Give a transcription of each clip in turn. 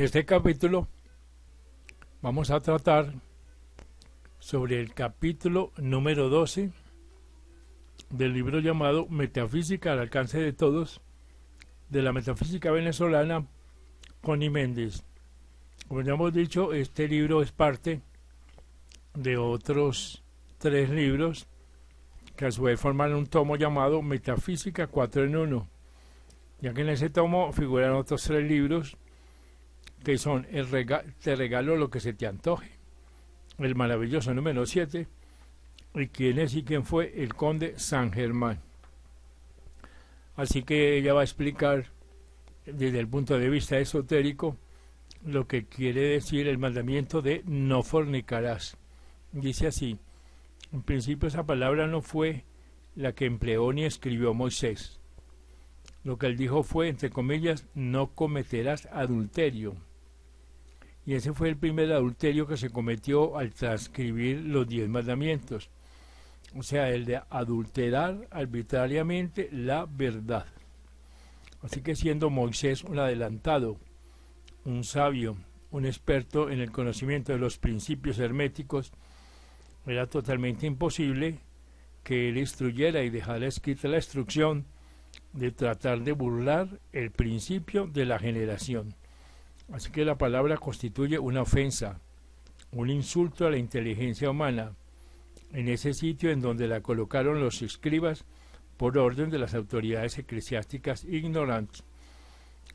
En este capítulo vamos a tratar sobre el capítulo número 12 del libro llamado Metafísica al alcance de todos, de la metafísica venezolana, Connie Méndez. Como ya hemos dicho, este libro es parte de otros 3 libros que a su vez forman un tomo llamado Metafísica 4 en 1, ya que en ese tomo figuran otros 3 libros que son Te regalo lo que se te antoje, el maravilloso número 7, y quién es y quién fue el conde San Germán. Así que ella va a explicar desde el punto de vista esotérico lo que quiere decir el mandamiento de no fornicarás. Dice así: en principio esa palabra no fue la que empleó ni escribió Moisés. Lo que él dijo fue, entre comillas, no cometerás adulterio. Y ese fue el primer adulterio que se cometió al transcribir los 10 mandamientos. O sea, el de adulterar arbitrariamente la verdad. Así que siendo Moisés un adelantado, un sabio, un experto en el conocimiento de los principios herméticos, era totalmente imposible que él instruyera y dejara escrita la instrucción de tratar de burlar el principio de la generación. Así que la palabra constituye una ofensa, un insulto a la inteligencia humana, en ese sitio en donde la colocaron los escribas por orden de las autoridades eclesiásticas ignorantes.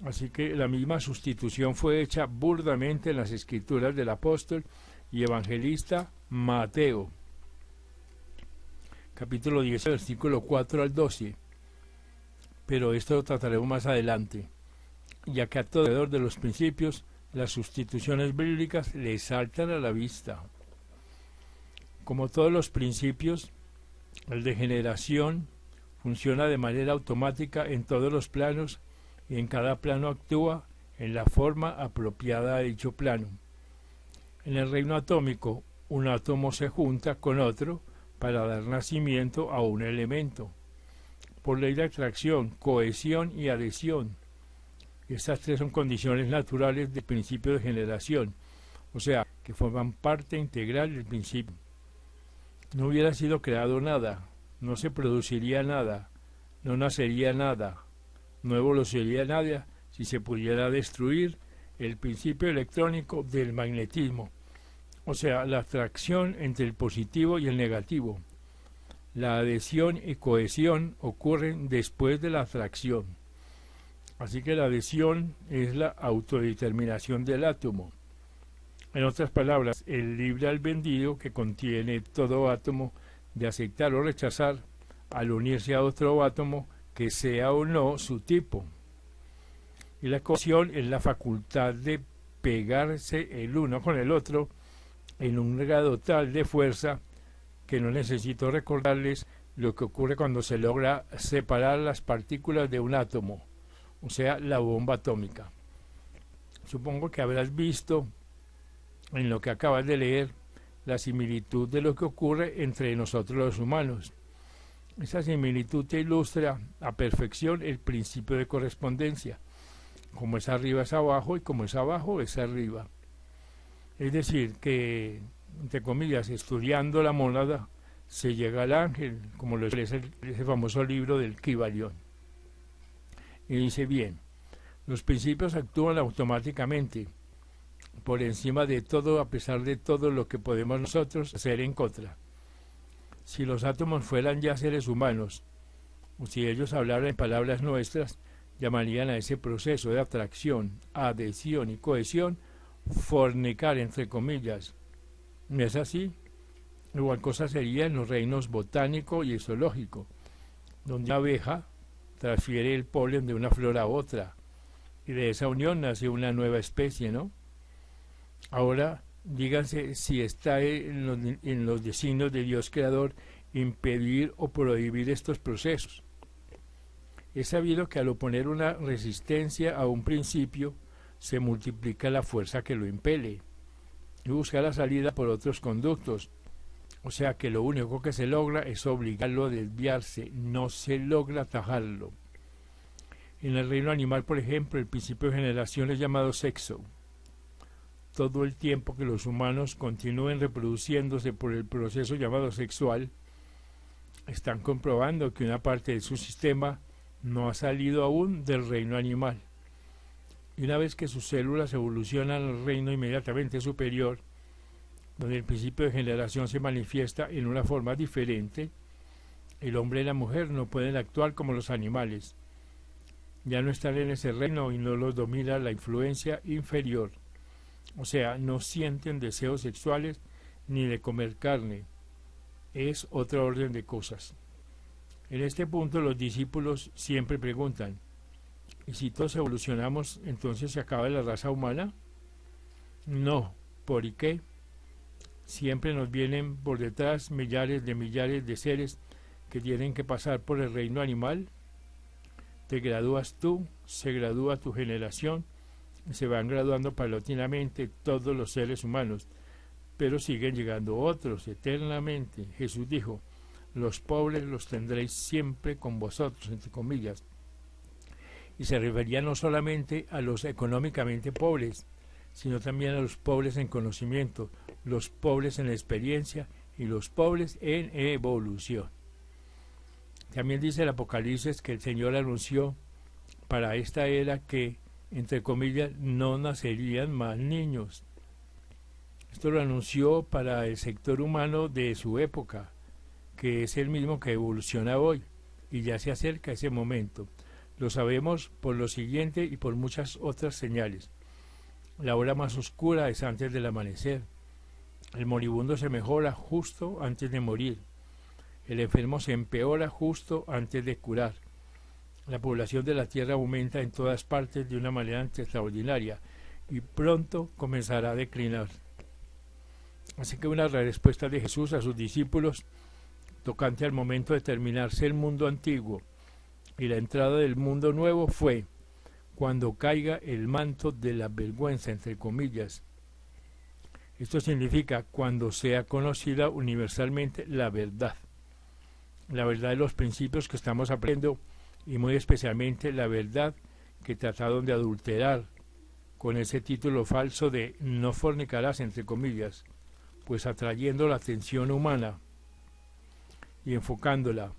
Así que la misma sustitución fue hecha burdamente en las escrituras del apóstol y evangelista Mateo, capítulo 10, versículo 4 al 12. Pero esto lo trataremos más adelante, ya que a todo alrededor de los principios las sustituciones bíblicas le saltan a la vista. Como todos los principios, el de generación funciona de manera automática en todos los planos y en cada plano actúa en la forma apropiada de dicho plano. En el reino atómico, un átomo se junta con otro para dar nacimiento a un elemento, por ley de atracción, cohesión y adhesión. Estas 3 son condiciones naturales del principio de generación, o sea, que forman parte integral del principio. No hubiera sido creado nada, no se produciría nada, no nacería nada, no evolucionaría nada si se pudiera destruir el principio electrónico del magnetismo, o sea, la atracción entre el positivo y el negativo. La adhesión y cohesión ocurren después de la atracción. Así que la adhesión es la autodeterminación del átomo. En otras palabras, el libre albedrío que contiene todo átomo de aceptar o rechazar al unirse a otro átomo que sea o no su tipo. Y la cohesión es la facultad de pegarse el uno con el otro en un grado tal de fuerza que no necesito recordarles lo que ocurre cuando se logra separar las partículas de un átomo, o sea, la bomba atómica. Supongo que habrás visto en lo que acabas de leer la similitud de lo que ocurre entre nosotros los humanos. Esa similitud te ilustra a perfección el principio de correspondencia. Como es arriba es abajo y como es abajo es arriba. Es decir, que, entre comillas, estudiando la mónada se llega al ángel, como lo es ese famoso libro del Kybalión. Y dice bien, los principios actúan automáticamente, por encima de todo, a pesar de todo lo que podemos nosotros hacer en contra. Si los átomos fueran ya seres humanos, o si ellos hablaran en palabras nuestras, llamarían a ese proceso de atracción, adhesión y cohesión fornicar, entre comillas. ¿No es así? Igual cosa sería en los reinos botánico y zoológico, donde una abeja transfiere el polen de una flor a otra, y de esa unión nace una nueva especie, ¿no? Ahora, díganse si está en los designios de Dios Creador impedir o prohibir estos procesos. Es sabido que al oponer una resistencia a un principio, se multiplica la fuerza que lo impele, y busca la salida por otros conductos. O sea que lo único que se logra es obligarlo a desviarse, no se logra atajarlo. En el reino animal, por ejemplo, el principio de generación es llamado sexo. todo el tiempo que los humanos continúen reproduciéndose por el proceso llamado sexual, están comprobando que una parte de su sistema no ha salido aún del reino animal. Y una vez que sus células evolucionan al reino inmediatamente superior, donde el principio de generación se manifiesta en una forma diferente, el hombre y la mujer no pueden actuar como los animales. Ya no están en ese reino y no los domina la influencia inferior. O sea, no sienten deseos sexuales ni de comer carne. Es otro orden de cosas. En este punto los discípulos siempre preguntan, ¿y si todos evolucionamos, entonces se acaba la raza humana? No, ¿por qué? Siempre nos vienen por detrás millares de seres que tienen que pasar por el reino animal. Te gradúas tú, se gradúa tu generación, y se van graduando paulatinamente todos los seres humanos, pero siguen llegando otros eternamente. Jesús dijo, los pobres los tendréis siempre con vosotros, entre comillas, y se refería no solamente a los económicamente pobres, sino también a los pobres en conocimiento, los pobres en experiencia y los pobres en evolución. También dice el Apocalipsis que el Señor anunció para esta era que, entre comillas, no nacerían más niños. Esto lo anunció para el sector humano de su época, que es el mismo que evoluciona hoy, y ya se acerca ese momento. Lo sabemos por lo siguiente y por muchas otras señales. La hora más oscura es antes del amanecer. El moribundo se mejora justo antes de morir. El enfermo se empeora justo antes de curar. La población de la tierra aumenta en todas partes de una manera extraordinaria y pronto comenzará a declinar. Así que una respuesta de Jesús a sus discípulos tocante al momento de terminarse el mundo antiguo y la entrada del mundo nuevo fue cuando caiga el manto de la vergüenza, entre comillas. Esto significa cuando sea conocida universalmente la verdad de los principios que estamos aprendiendo y muy especialmente la verdad que trataron de adulterar con ese título falso de no fornicarás, entre comillas, pues atrayendo la atención humana y enfocándola,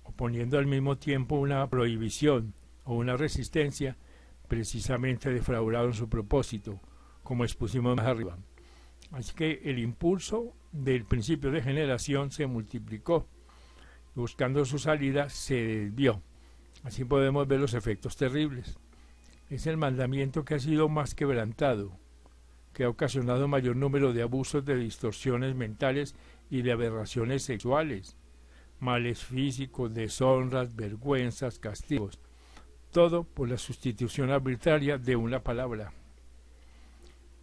o poniendo al mismo tiempo una prohibición o una resistencia, precisamente defraudaron su propósito, como expusimos más arriba. Así que el impulso del principio de generación se multiplicó, buscando su salida se desvió. Así podemos ver los efectos terribles. Es el mandamiento que ha sido más quebrantado, que ha ocasionado mayor número de abusos, de distorsiones mentales y de aberraciones sexuales, males físicos, deshonras, vergüenzas, castigos, todo por la sustitución arbitraria de una palabra.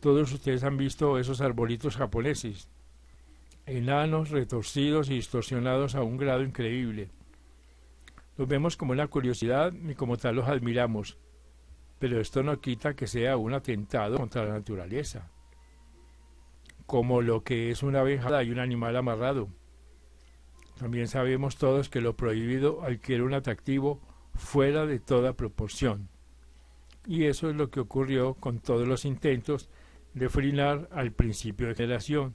Todos ustedes han visto esos arbolitos japoneses, enanos, retorcidos y distorsionados a un grado increíble. Los vemos como una curiosidad y como tal los admiramos, pero esto no quita que sea un atentado contra la naturaleza, como lo que es una abeja y un animal amarrado. También sabemos todos que lo prohibido adquiere un atractivo fuera de toda proporción, y eso es lo que ocurrió con todos los intentos de frenar al principio de generación,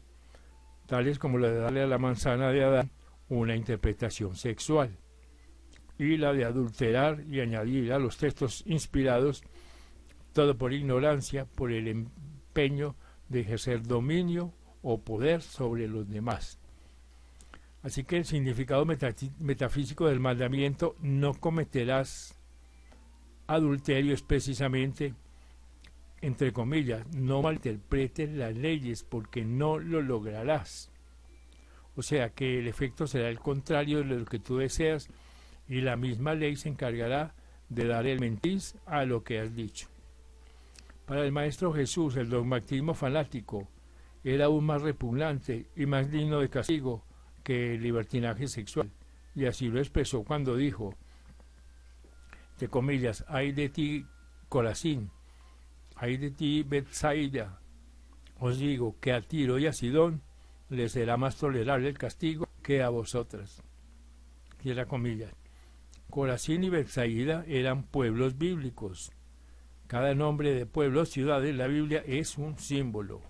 tales como la de darle a la manzana de Adán una interpretación sexual, y la de adulterar y añadir a los textos inspirados, todo por ignorancia, por el empeño de ejercer dominio o poder sobre los demás. Así que el significado metafísico del mandamiento no cometerás adulterio es precisamente, entre comillas, no malinterpretes las leyes porque no lo lograrás. O sea que el efecto será el contrario de lo que tú deseas y la misma ley se encargará de dar el mentiz a lo que has dicho. Para el Maestro Jesús el dogmatismo fanático era aún más repugnante y más digno de castigo que el libertinaje sexual, y así lo expresó cuando dijo, entre comillas, ay de ti Corazín, ay de ti Betsaida, os digo que a Tiro y a Sidón les será más tolerable el castigo que a vosotras. Cierra comillas. Corazín y Betsaida eran pueblos bíblicos, Cada nombre de pueblo o ciudad en la Biblia es un símbolo.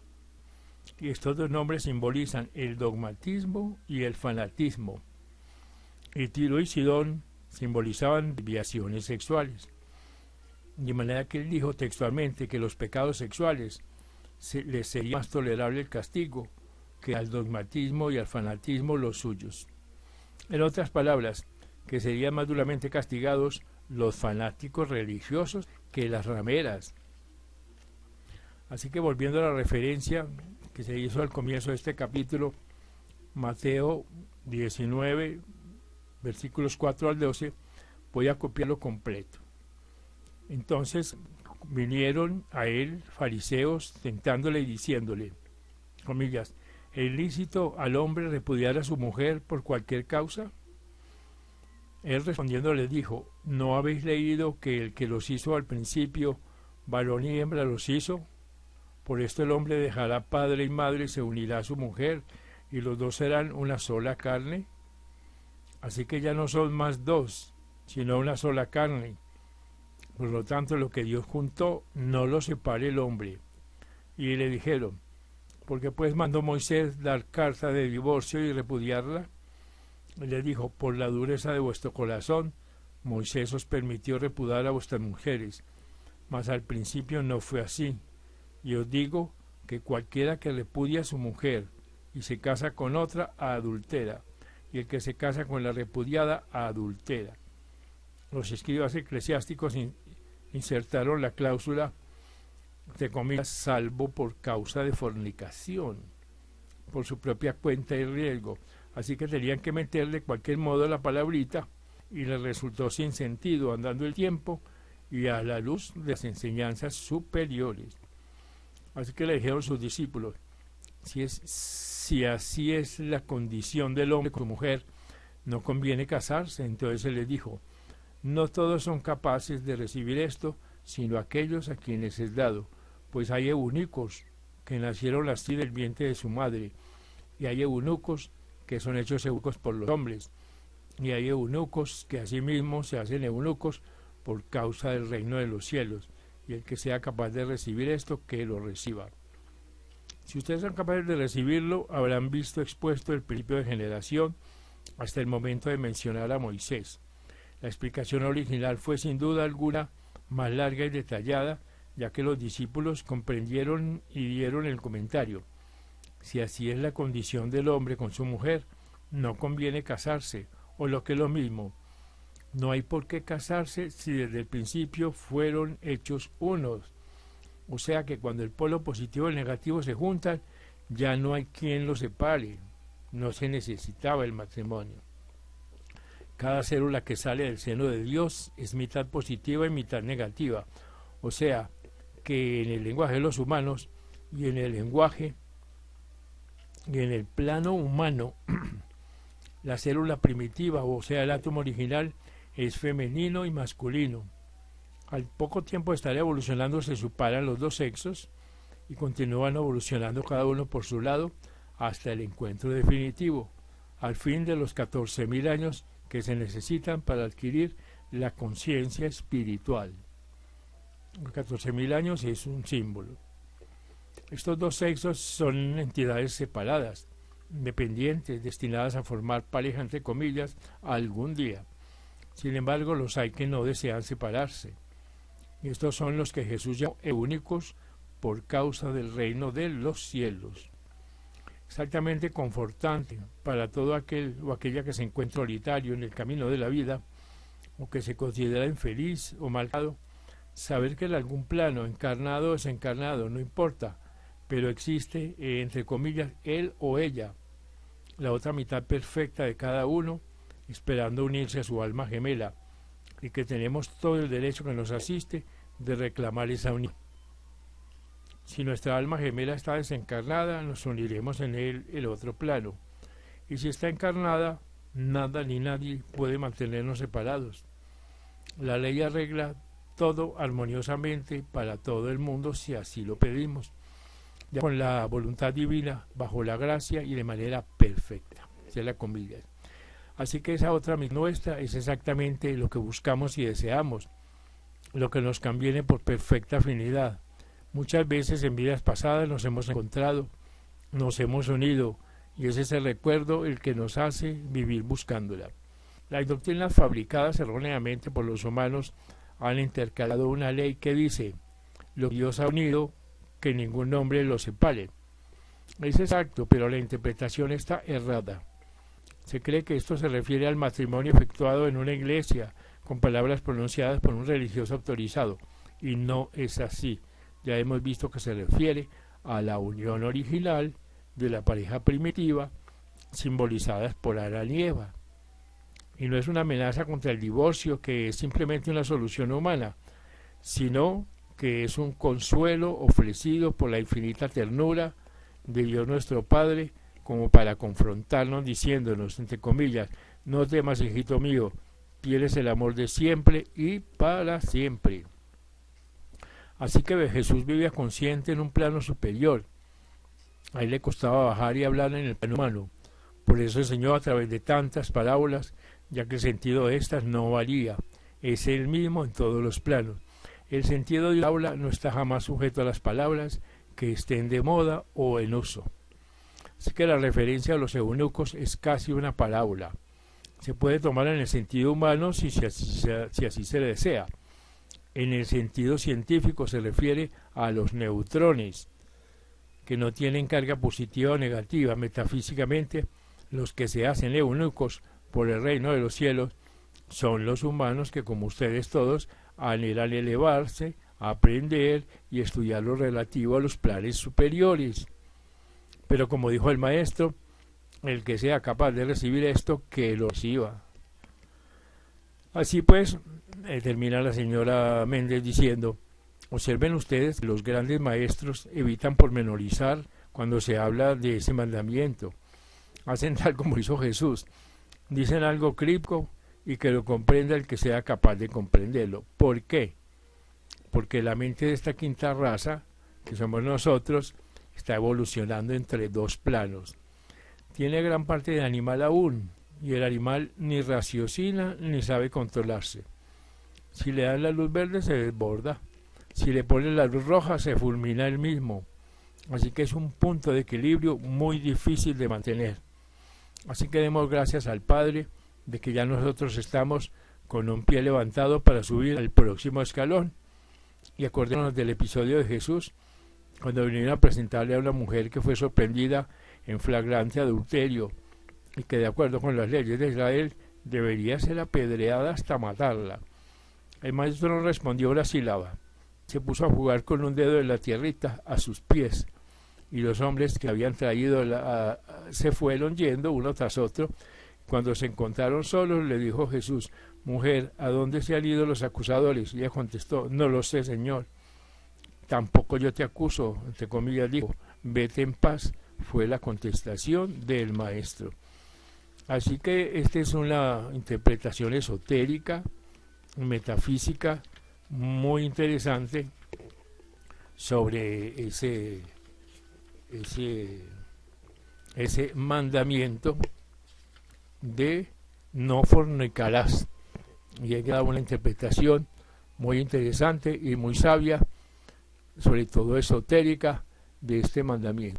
Y estos dos nombres simbolizan el dogmatismo y el fanatismo. Y Tiro y Sidón simbolizaban desviaciones sexuales. De manera que él dijo textualmente que los pecados sexuales les sería más tolerable el castigo que al dogmatismo y al fanatismo los suyos. En otras palabras, que serían más duramente castigados los fanáticos religiosos que las rameras. Así que volviendo a la referencia que se hizo al comienzo de este capítulo, Mateo 19, versículos 4 al 12, voy a copiarlo completo. Entonces vinieron a él fariseos tentándole y diciéndole, comillas, ¿es lícito al hombre repudiar a su mujer por cualquier causa? Él respondiendo les dijo, ¿no habéis leído que el que los hizo al principio, varón y hembra los hizo? Por esto el hombre dejará padre y madre y se unirá a su mujer, y los dos serán una sola carne. Así que ya no son más dos, sino una sola carne. Por lo tanto, lo que Dios juntó, no lo separe el hombre. Y le dijeron, ¿por qué pues mandó Moisés dar carta de divorcio y repudiarla? Y le dijo, por la dureza de vuestro corazón, Moisés os permitió repudiar a vuestras mujeres, mas al principio no fue así. Y os digo que cualquiera que repudia a su mujer y se casa con otra, adultera, y el que se casa con la repudiada, adultera. Los escribas eclesiásticos insertaron la cláusula de comillas, salvo por causa de fornicación, por su propia cuenta y riesgo. Así que tenían que meterle de cualquier modo la palabrita y les resultó sin sentido andando el tiempo y a la luz de las enseñanzas superiores. Así que le dijeron sus discípulos, si así es la condición del hombre con su mujer, no conviene casarse. Entonces él les dijo, no todos son capaces de recibir esto, sino aquellos a quienes es dado, pues hay eunucos que nacieron así del vientre de su madre, y hay eunucos que son hechos eunucos por los hombres, y hay eunucos que asimismo se hacen eunucos por causa del reino de los cielos, y el que sea capaz de recibir esto, que lo reciba. Si ustedes son capaces de recibirlo, habrán visto expuesto el principio de generación hasta el momento de mencionar a Moisés. La explicación original fue sin duda alguna más larga y detallada, ya que los discípulos comprendieron y dieron el comentario. Si así es la condición del hombre con su mujer, no conviene casarse, o lo que es lo mismo, no hay por qué casarse si desde el principio fueron hechos unos. O sea que cuando el polo positivo y el negativo se juntan, ya no hay quien los separe. No se necesitaba el matrimonio. Cada célula que sale del seno de Dios es mitad positiva y mitad negativa. O sea que en el lenguaje de los humanos y en el lenguaje y en el plano humano, la célula primitiva, o sea el átomo original, es femenino y masculino. Al poco tiempo de estar evolucionando se separan los dos sexos y continúan evolucionando cada uno por su lado hasta el encuentro definitivo, al fin de los 14.000 años que se necesitan para adquirir la conciencia espiritual. Los 14.000 años es un símbolo. Estos dos sexos son entidades separadas, independientes, destinadas a formar pareja, entre comillas, algún día. Sin embargo, los hay que no desean separarse. Y estos son los que Jesús llamó eunucos por causa del reino de los cielos. Exactamente confortante para todo aquel o aquella que se encuentra solitario en el camino de la vida, o que se considera infeliz o malvado, saber que en algún plano, encarnado o desencarnado, no importa, pero existe, entre comillas, él o ella, la otra mitad perfecta de cada uno, esperando unirse a su alma gemela, y que tenemos todo el derecho que nos asiste de reclamar esa unión. Si nuestra alma gemela está desencarnada, nos uniremos en el otro plano, y si está encarnada, nada ni nadie puede mantenernos separados. La ley arregla todo armoniosamente para todo el mundo si así lo pedimos, ya con la voluntad divina, bajo la gracia y de manera perfecta. Esa es la comida. Así que esa otra nuestra es exactamente lo que buscamos y deseamos. lo que nos conviene por perfecta afinidad. Muchas veces en vidas pasadas nos hemos encontrado, nos hemos unido, y es ese recuerdo el que nos hace vivir buscándola. Las doctrinas fabricadas erróneamente por los humanos han intercalado una ley que dice: lo que Dios ha unido, que ningún hombre lo separe. Es exacto, pero la interpretación está errada. Se cree que esto se refiere al matrimonio efectuado en una iglesia, con palabras pronunciadas por un religioso autorizado, y no es así. Ya hemos visto que se refiere a la unión original de la pareja primitiva, simbolizadas por Adán y Eva. Y no es una amenaza contra el divorcio, que es simplemente una solución humana, sino que es un consuelo ofrecido por la infinita ternura de Dios nuestro Padre, como para confrontarnos diciéndonos, entre comillas: no temas, hijito mío, tienes el amor de siempre y para siempre. Así que Jesús vivía consciente en un plano superior. A él le costaba bajar y hablar en el plano humano. Por eso enseñó a través de tantas parábolas, ya que el sentido de estas no varía, es el mismo en todos los planos. El sentido de la parábola no está jamás sujeto a las palabras que estén de moda o en uso. Así que la referencia a los eunucos es casi una parábola. Se puede tomar en el sentido humano si así se desea. En el sentido científico se refiere a los neutrones, que no tienen carga positiva o negativa. Metafísicamente, los que se hacen eunucos por el reino de los cielos son los humanos que, como ustedes todos, anhelan elevarse, aprender y estudiar lo relativo a los planes superiores. Pero como dijo el maestro, el que sea capaz de recibir esto, que lo reciba. Así pues, termina la señora Méndez diciendo: observen ustedes, los grandes maestros evitan pormenorizar cuando se habla de ese mandamiento. Hacen tal como hizo Jesús. Dicen algo críptico y que lo comprenda el que sea capaz de comprenderlo. ¿Por qué? Porque la mente de esta quinta raza, que somos nosotros, está evolucionando entre dos planos. Tiene gran parte de animal aún, y el animal ni raciocina ni sabe controlarse. Si le dan la luz verde se desborda, si le ponen la luz roja se fulmina él mismo. Así que es un punto de equilibrio muy difícil de mantener. Así que demos gracias al Padre de que ya nosotros estamos con un pie levantado para subir al próximo escalón. Y acordémonos del episodio de Jesús, cuando vinieron a presentarle a una mujer que fue sorprendida en flagrante adulterio y que, de acuerdo con las leyes de Israel, debería ser apedreada hasta matarla. El maestro no respondió una sílaba. Se puso a jugar con un dedo de la tierrita a sus pies, y los hombres que habían traído se fueron yendo uno tras otro. Cuando se encontraron solos, le dijo Jesús: mujer, ¿a dónde se han ido los acusadores? Y ella contestó: no lo sé, Señor. Tampoco yo te acuso, entre comillas dijo, vete en paz, fue la contestación del maestro. Así que esta es una interpretación esotérica, metafísica, muy interesante sobre ese mandamiento de no fornicarás. Y hay que dar una interpretación muy interesante y muy sabia, sobre todo esotérica, de este mandamiento.